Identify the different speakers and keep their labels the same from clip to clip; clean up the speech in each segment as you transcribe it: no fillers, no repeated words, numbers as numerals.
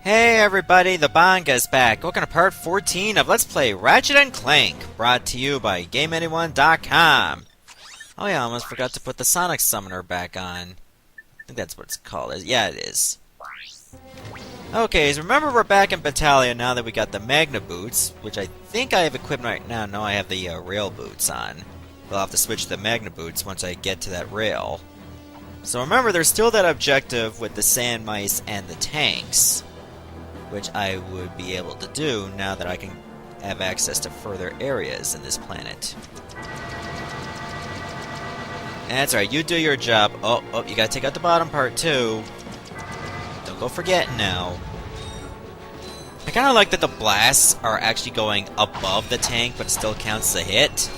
Speaker 1: Hey everybody, the Banga's back. Welcome to part 14 of Let's Play Ratchet Clank, brought to you by GameAnyone.com. Oh yeah, I almost forgot to put the Sonic Summoner back on. I think that's what it's called. Yeah, it is. Okay, so remember we're back in Battalia now that we got the Magna Boots, which I think I have equipped right now. No, I have the Rail Boots on. We'll have to switch to the Magna Boots once I get to that rail. So remember, there's still that objective with the sand mice and the tanks, which I would be able to do now that I can have access to further areas in this planet. That's right, you do your job. Oh, you gotta take out the bottom part too. Don't go forgetting now. I kinda like that the blasts are actually going above the tank, but it still counts as a hit.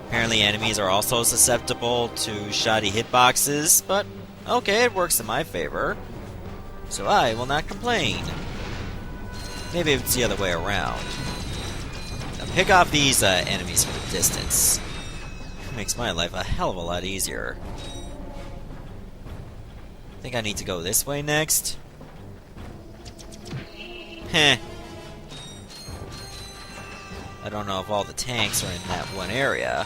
Speaker 1: Apparently enemies are also susceptible to shoddy hitboxes, but okay, it works in my favor. So I will not complain. Maybe it's the other way around. Now pick off these enemies from a distance. It makes my life a hell of a lot easier. I think I need to go this way next. Heh. I don't know if all the tanks are in that one area.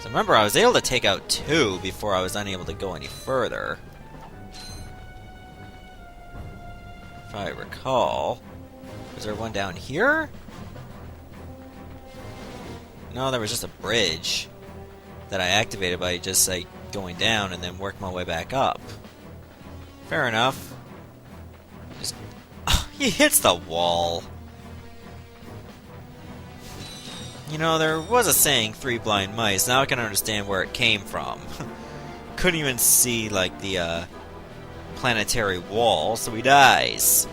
Speaker 1: So remember, I was able to take out 2 before I was unable to go any further. If I recall. Was there one down here? No, there was just a bridge that I activated by just, like, going down and then work my way back up. Fair enough. Just... Oh, he hits the wall. You know, there was a saying, 3 blind mice. Now I can understand where it came from. Couldn't even see, like, the, planetary wall, so he dies.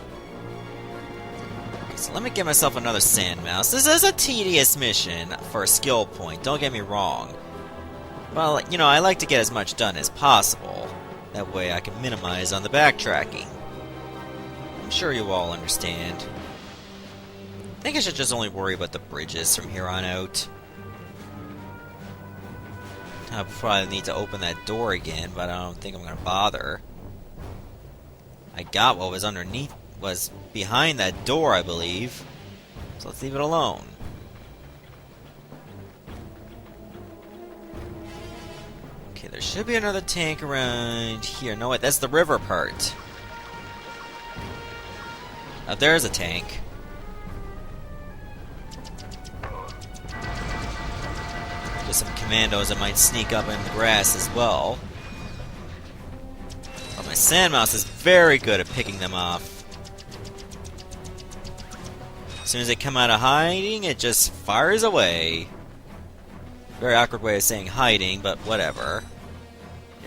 Speaker 1: Okay, so let me give myself another sand mouse. This is a tedious mission for a skill point, don't get me wrong. Well, you know, I like to get as much done as possible. That way I can minimize on the backtracking. I'm sure you all understand. I think I should just only worry about the bridges from here on out. I'll probably need to open that door again, but I don't think I'm going to bother. I got what was underneath, was behind that door, I believe. So let's leave it alone. Okay, there should be another tank around here. No, wait, that's the river part. Now there's a tank. There's some commandos that might sneak up in the grass as well. Oh, my sand mouse is very good at picking them off. As soon as they come out of hiding, it just fires away. Very awkward way of saying hiding, but whatever.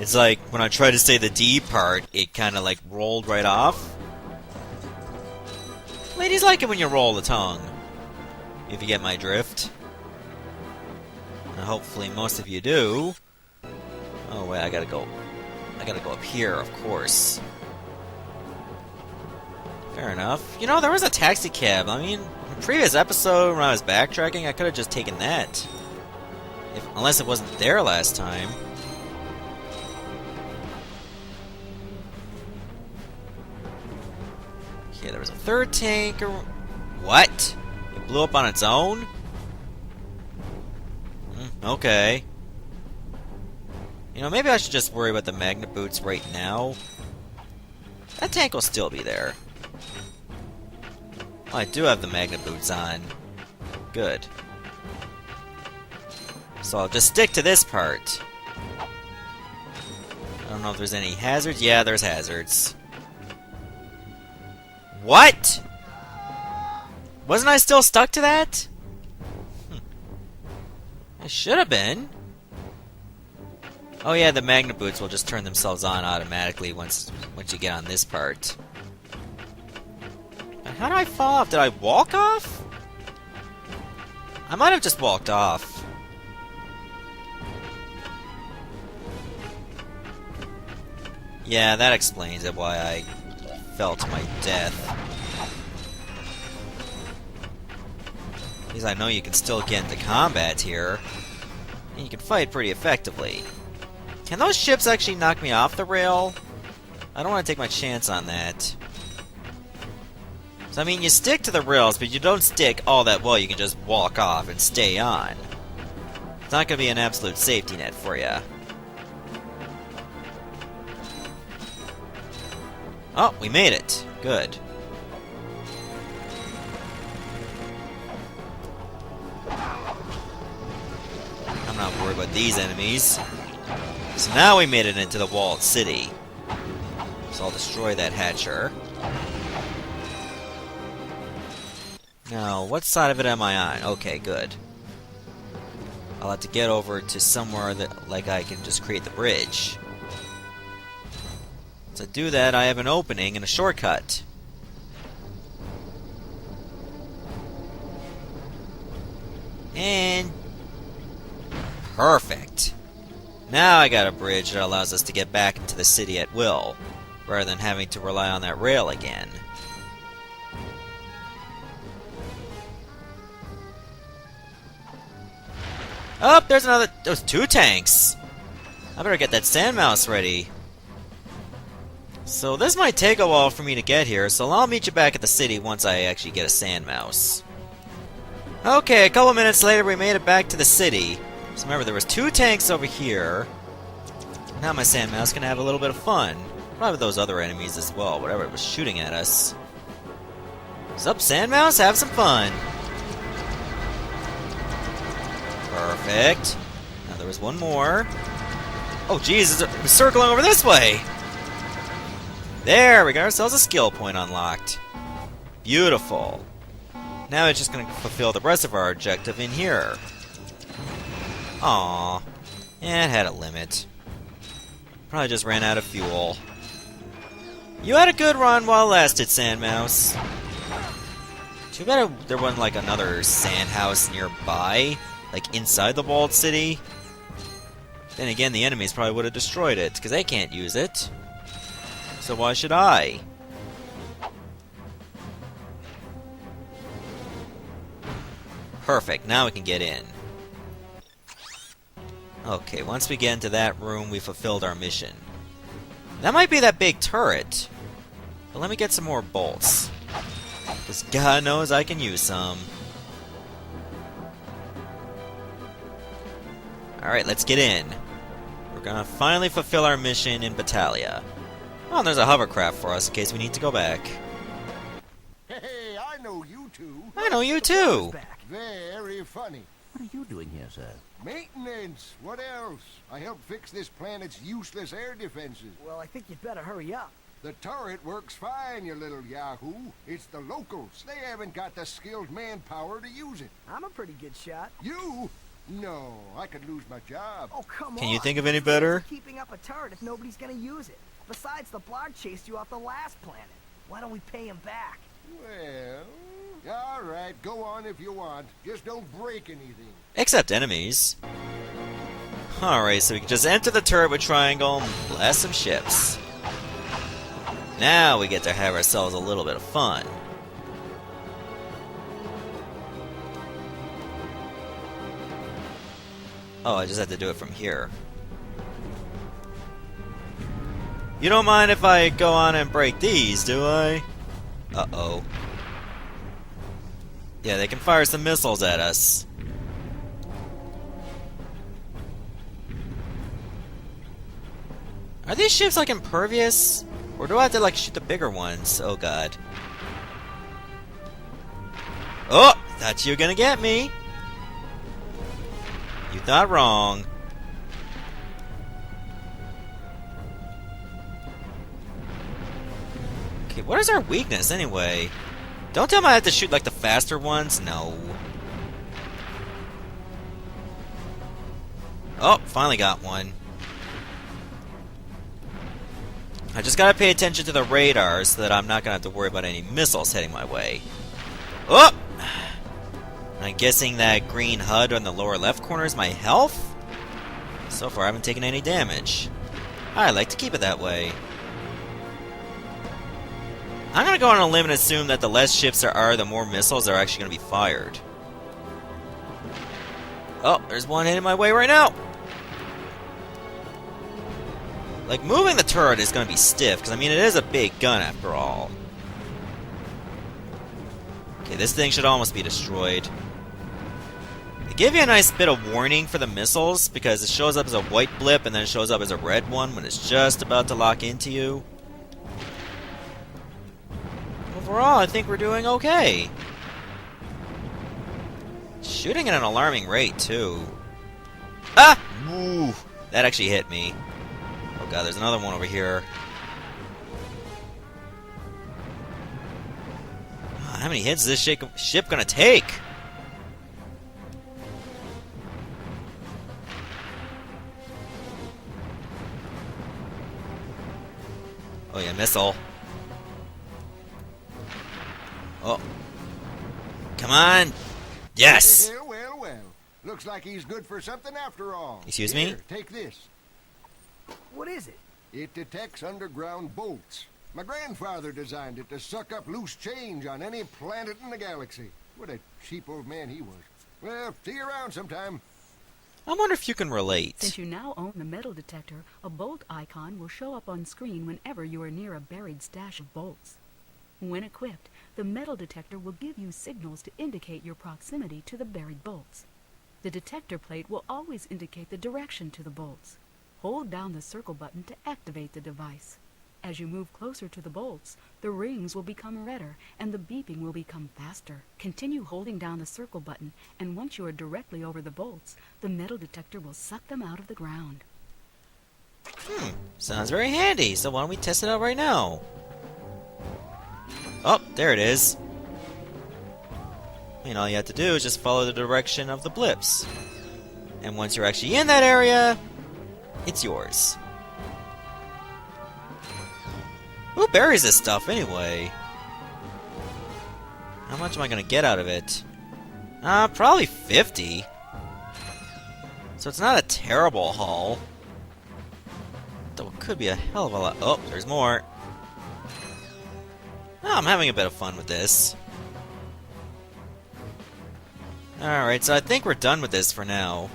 Speaker 1: It's like when I tried to say the D part, it kind of like rolled right off. Ladies like it when you roll the tongue, if you get my drift. And hopefully most of you do. Oh wait, I gotta go up here, of course. Fair enough. You know, there was a taxi cab. I mean, in the previous episode when I was backtracking, I could have just taken that. Unless it wasn't there last time. Okay, there was a third tank. What? It blew up on its own? Okay. You know, maybe I should just worry about the Magna Boots right now. That tank will still be there. Oh, I do have the Magna Boots on. Good. So I'll just stick to this part. I don't know if there's any hazards. Yeah, there's hazards. What? Wasn't I still stuck to that? I should have been. Oh yeah, the Magna Boots will just turn themselves on automatically once you get on this part. And how did I fall off? Did I walk off? I might have just walked off. Yeah, that explains it, why I fell to my death. At least I know you can still get into combat here. And you can fight pretty effectively. Can those ships actually knock me off the rail? I don't want to take my chance on that. So, I mean, you stick to the rails, but you don't stick all that well. You can just walk off and stay on. It's not going to be an absolute safety net for you. Oh, we made it. Good. I'm not worried about these enemies. So now we made it into the walled city. So I'll destroy that hatcher. Now, what side of it am I on? Okay, good. I'll have to get over to somewhere that, like, I can just create the bridge. To do that, I have an opening and a shortcut. And... perfect. Now I got a bridge that allows us to get back into the city at will, rather than having to rely on that rail again. Oh, there's another... those 2 tanks! I better get that sand mouse ready. So this might take a while for me to get here, so I'll meet you back at the city once I actually get a sand mouse. Okay, a couple minutes later we made it back to the city. So remember, there was 2 tanks over here. Now my sand mouse can have a little bit of fun. Probably with those other enemies as well, whatever it was shooting at us. What's up, sand mouse? Have some fun! Perfect. Now there was one more. Oh jeez, it was circling over this way! There, we got ourselves a skill point unlocked. Beautiful. Now it's just going to fulfill the rest of our objective in here. Aww. Yeah, it had a limit. Probably just ran out of fuel. You had a good run while it lasted, Sandmouse. Too bad there wasn't like another sand house nearby, like inside the walled city. Then again, the enemies probably would have destroyed it, because they can't use it. So why should I? Perfect, now we can get in. Okay, once we get into that room, we fulfilled our mission. That might be that big turret. But let me get some more bolts. Because God knows I can use some. Alright, let's get in. We're gonna finally fulfill our mission in Battalia. Oh, and there's a hovercraft for us in case we need to go back.
Speaker 2: Hey, I know you two.
Speaker 1: I know you too!
Speaker 2: Very funny.
Speaker 3: What are you doing here, sir?
Speaker 2: Maintenance. What else? I helped fix this planet's useless air defenses.
Speaker 4: Well, I think you'd better hurry up.
Speaker 2: The turret works fine, you little yahoo. It's the locals. They haven't got the skilled manpower to use it.
Speaker 4: I'm a pretty good shot.
Speaker 2: You? No, I could lose my job.
Speaker 4: Oh, come on.
Speaker 1: Can you think of any better?
Speaker 4: Keeping up a turret if nobody's gonna use it. Besides, the Blarg chased you off the last planet. Why don't we pay him back?
Speaker 2: Well, all right, go on if you want. Just don't break anything.
Speaker 1: Except enemies. Alright, so we can just enter the turret with triangle and blast some ships. Now we get to have ourselves a little bit of fun. Oh, I just have to do it from here. You don't mind if I go on and break these, do I? Uh-oh. Yeah, they can fire some missiles at us. Are these ships, like, impervious? Or do I have to, like, shoot the bigger ones? Oh, God. Oh! Thought you were gonna get me! You thought wrong. Okay, what is our weakness, anyway? Don't tell me I have to shoot, like, the faster ones? No. Oh, finally got one. I just gotta pay attention to the radar so that I'm not gonna have to worry about any missiles heading my way. Oh! I'm guessing that green HUD on the lower left corner is my health? So far I haven't taken any damage. I like to keep it that way. I'm gonna go on a limb and assume that the less ships there are, the more missiles are actually gonna be fired. Oh, there's one heading my way right now! Like, moving the turret is going to be stiff, because, I mean, it is a big gun after all. Okay, this thing should almost be destroyed. They give you a nice bit of warning for the missiles, because it shows up as a white blip, and then it shows up as a red one when it's just about to lock into you. Overall, I think we're doing okay. Shooting at an alarming rate, too. Ah! Ooh, that actually hit me. Oh god, there's another one over here. How many hits is this ship gonna take? Oh yeah, missile. Oh. Come on! Yes!
Speaker 2: Well, well, well. Looks like he's good for something after all.
Speaker 1: Excuse me?
Speaker 2: Here, take this.
Speaker 4: What is it?
Speaker 2: It detects underground bolts. My grandfather designed it to suck up loose change on any planet in the galaxy. What a cheap old man he was. Well, see you around sometime.
Speaker 1: I wonder if you can relate.
Speaker 3: Since you now own the metal detector, a bolt icon will show up on screen whenever you are near a buried stash of bolts. When equipped, the metal detector will give you signals to indicate your proximity to the buried bolts. The detector plate will always indicate the direction to the bolts. Hold down the circle button to activate the device. As you move closer to the bolts, the rings will become redder and the beeping will become faster. Continue holding down the circle button, and once you are directly over the bolts, the metal detector will suck them out of the ground.
Speaker 1: Sounds very handy, so why don't we test it out right now? Oh, there it is. And all you have to do is just follow the direction of the blips. And once you're actually in that area, it's yours. Who buries this stuff anyway? How much am I gonna get out of it? Probably 50. So it's not a terrible haul. Though it could be a hell of a lot. Oh, there's more. Oh, I'm having a bit of fun with this. Alright, so I think we're done with this for now.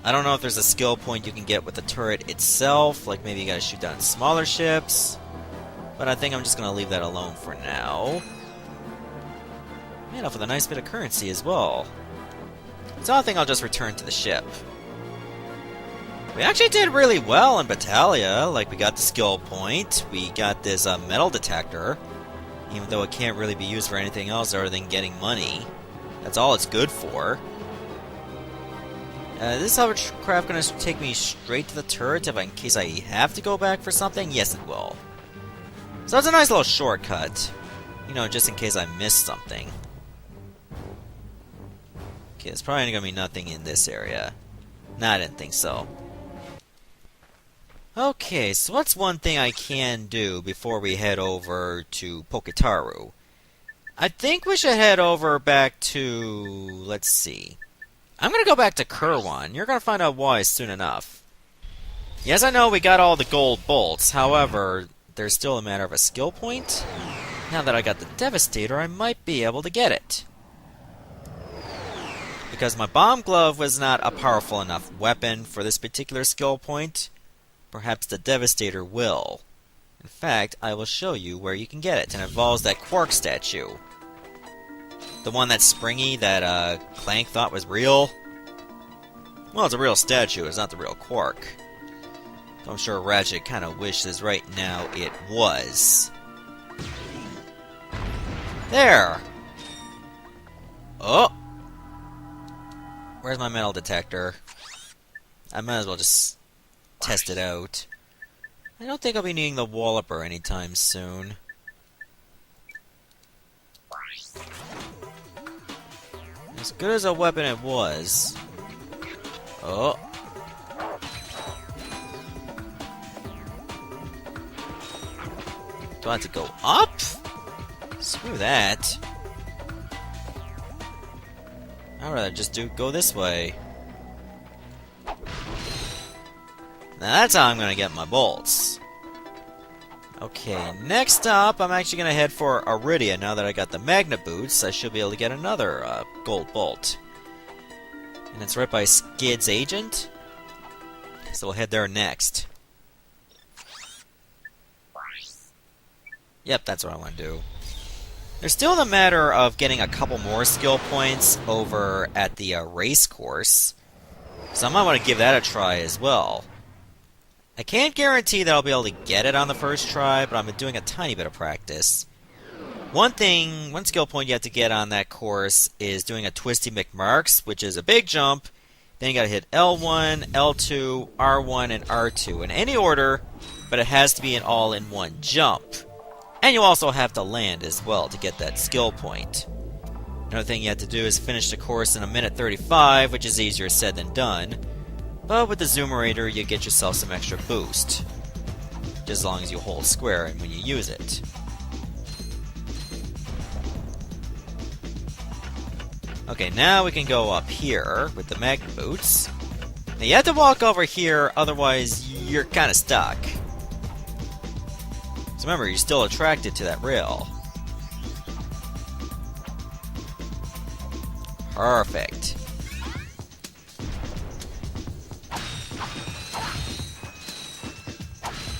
Speaker 1: I don't know if there's a skill point you can get with the turret itself, like maybe you gotta shoot down smaller ships. But I think I'm just gonna leave that alone for now. Made off with a nice bit of currency as well. So I think I'll just return to the ship. We actually did really well in Battalia. Like, we got the skill point, we got this metal detector, even though it can't really be used for anything else other than getting money. That's all it's good for. This hovercraft gonna take me straight to the turret in case I have to go back for something? Yes, it will. So that's a nice little shortcut. You know, just in case I miss something. Okay, there's probably gonna be nothing in this area. No, I didn't think so. Okay, so what's one thing I can do before we head over to Pokitaru? I think we should head over back to... let's see. I'm gonna go back to Kirwan. You're gonna find out why soon enough. Yes, I know we got all the gold bolts. However, there's still a matter of a skill point. Now that I got the Devastator, I might be able to get it. Because my bomb glove was not a powerful enough weapon for this particular skill point, perhaps the Devastator will. In fact, I will show you where you can get it, and it involves that Quark statue. The one that's springy that Clank thought was real. Well, it's a real statue, it's not the real Quark. So I'm sure Ratchet kind of wishes right now it was. There! Oh! Where's my metal detector? I might as well just test it out. I don't think I'll be needing the Walloper anytime soon. As good as a weapon it was. Oh. Do I have to go up? Screw that. I'd rather just go this way. Now that's how I'm gonna get my bolts. Okay, next up, I'm actually gonna head for Iridia. Now that I got the Magna Boots, I should be able to get another gold bolt. And it's right by Skid's agent. So we'll head there next. Yep, that's what I want to do. There's still the matter of getting a couple more skill points over at the race course. So I might want to give that a try as well. I can't guarantee that I'll be able to get it on the first try, but I've been doing a tiny bit of practice. One skill point you have to get on that course is doing a Twisty McMarks, which is a big jump. Then you gotta hit L1, L2, R1, and R2 in any order, but it has to be an all-in-one jump. And you also have to land as well to get that skill point. Another thing you have to do is finish the course in 1:35, which is easier said than done. But with the Zoomerator, you get yourself some extra boost. Just as long as you hold square and when you use it. Okay, now we can go up here with the magnet boots. Now you have to walk over here, otherwise you're kind of stuck. So remember, you're still attracted to that rail. Perfect.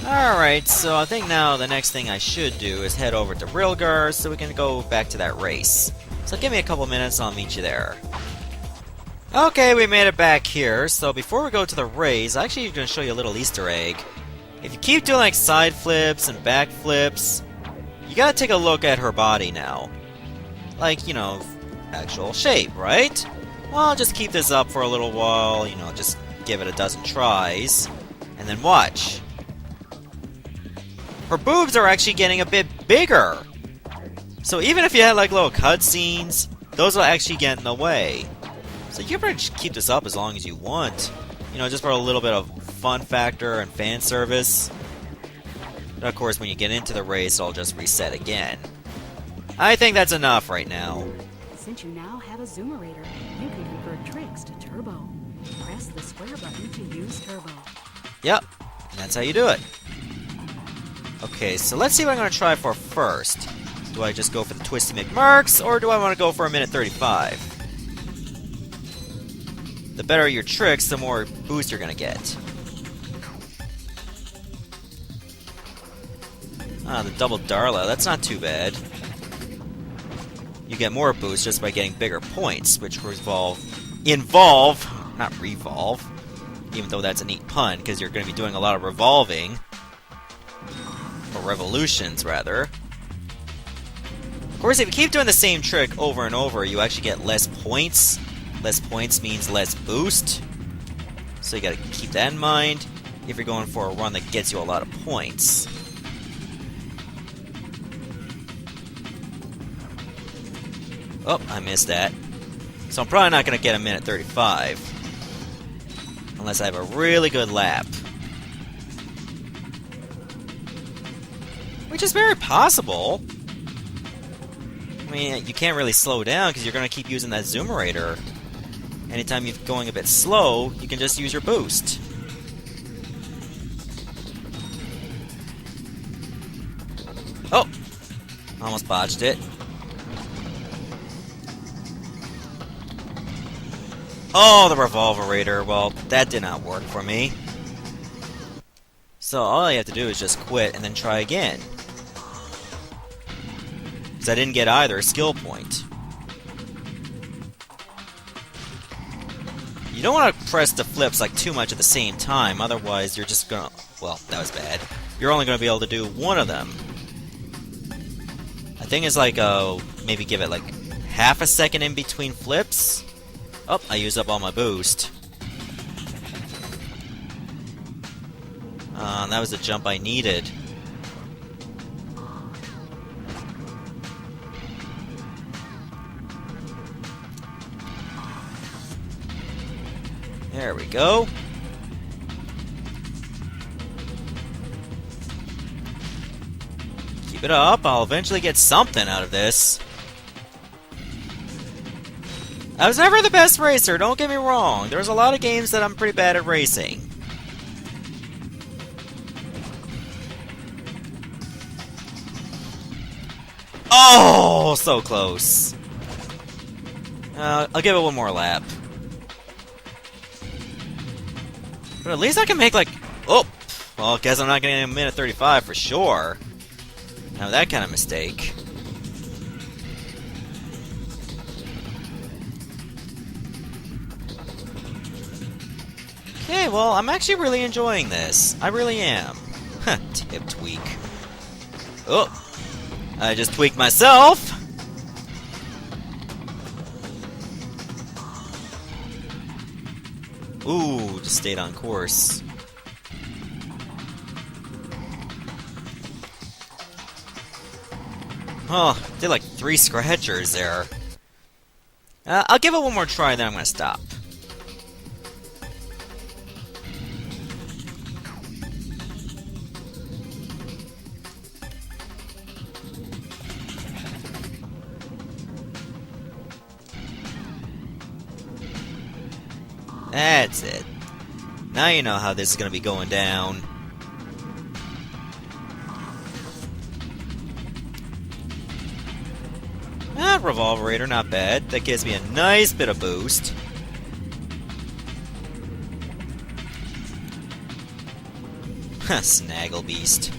Speaker 1: Alright, so I think now the next thing I should do is head over to Rilgar so we can go back to that race. So give me a couple minutes and I'll meet you there. Okay, we made it back here, so before we go to the race, I'm actually going to show you a little Easter egg. If you keep doing like side flips and back flips, you gotta take a look at her body now. Like, you know, actual shape, right? Well, just keep this up for a little while, you know, just give it a dozen tries, and then watch. Her boobs are actually getting a bit bigger. So even if you had like little cutscenes, those will actually get in the way. So you can pretty much keep this up as long as you want. You know, just for a little bit of fun factor and fan service. And of course, when you get into the race, it'll just reset again. I think that's enough right now.
Speaker 3: Since you now have a Zoomerator, you can convert tricks to turbo. Press the square button to use turbo.
Speaker 1: Yep, and that's how you do it. Okay, so let's see what I'm going to try for first. Do I just go for the Twisty McMarks, or do I want to go for 1:35? The better your tricks, the more boost you're going to get. Ah, the double Darla, that's not too bad. You get more boost just by getting bigger points, which involve, not revolve, even though that's a neat pun, because you're going to be doing a lot of revolving. Or revolutions, rather. Of course, if you keep doing the same trick over and over, you actually get less points. Less points means less boost. So you gotta keep that in mind if you're going for a run that gets you a lot of points. Oh, I missed that. So I'm probably not gonna get 1:35. Unless I have a really good lap. Which is very possible. I mean, you can't really slow down because you're going to keep using that Zoomerator. Anytime you're going a bit slow, you can just use your boost. Oh! Almost botched it. Oh, the Revolverator. Well, that did not work for me. So all you have to do is just quit and then try again. Because I didn't get either skill point. You don't want to press the flips like too much at the same time, otherwise you're just gonna... Well, that was bad. You're only gonna be able to do one of them. I think it's like, maybe give it like half a second in between flips. Oh, I used up all my boost. That was the jump I needed. There we go. Keep it up. I'll eventually get something out of this. I was never the best racer, don't get me wrong. There's a lot of games that I'm pretty bad at racing. Oh, so close. I'll give it one more lap. But at least I can make like... Oh! Well, I guess I'm not getting 1:35 for sure. Now that kind of mistake. Okay, well, I'm actually really enjoying this. I really am. Tip tweak. Oh! I just tweaked myself! Ooh, just stayed on course. Oh, did like 3 scratchers there. I'll give it one more try, then I'm gonna stop. That's it. Now you know how this is gonna be going down. Revolverator, not bad. That gives me a nice bit of boost. Snaggle Beast.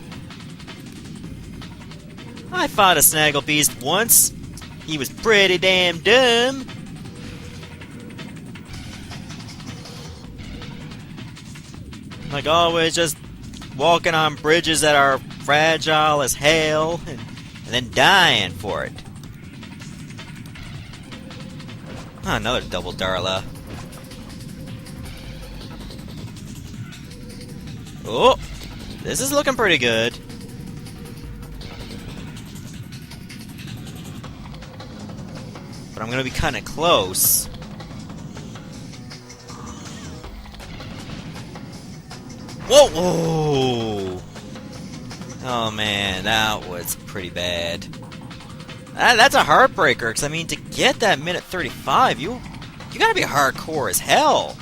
Speaker 1: I fought a Snaggle Beast once. He was pretty damn dumb. Like always, just walking on bridges that are fragile as hell, and then dying for it. Oh, another double Darla. Oh! This is looking pretty good. But I'm gonna be kinda close. Whoa! Whoa! Oh man, that was pretty bad. That's a heartbreaker, because I mean, to get that minute 35, you gotta be hardcore as hell.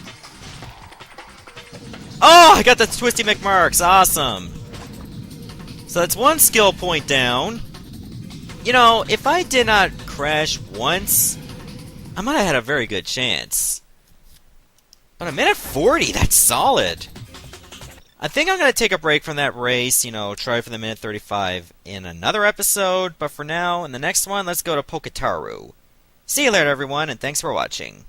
Speaker 1: Oh, I got the Twisty McMarks, awesome. So that's 1 skill point down. You know, if I did not crash once, I might have had a very good chance. But a minute 40, that's solid. I think I'm going to take a break from that race, you know, try for the minute 35 in another episode, but for now, in the next one, let's go to Pokitaru. See you later, everyone, and thanks for watching.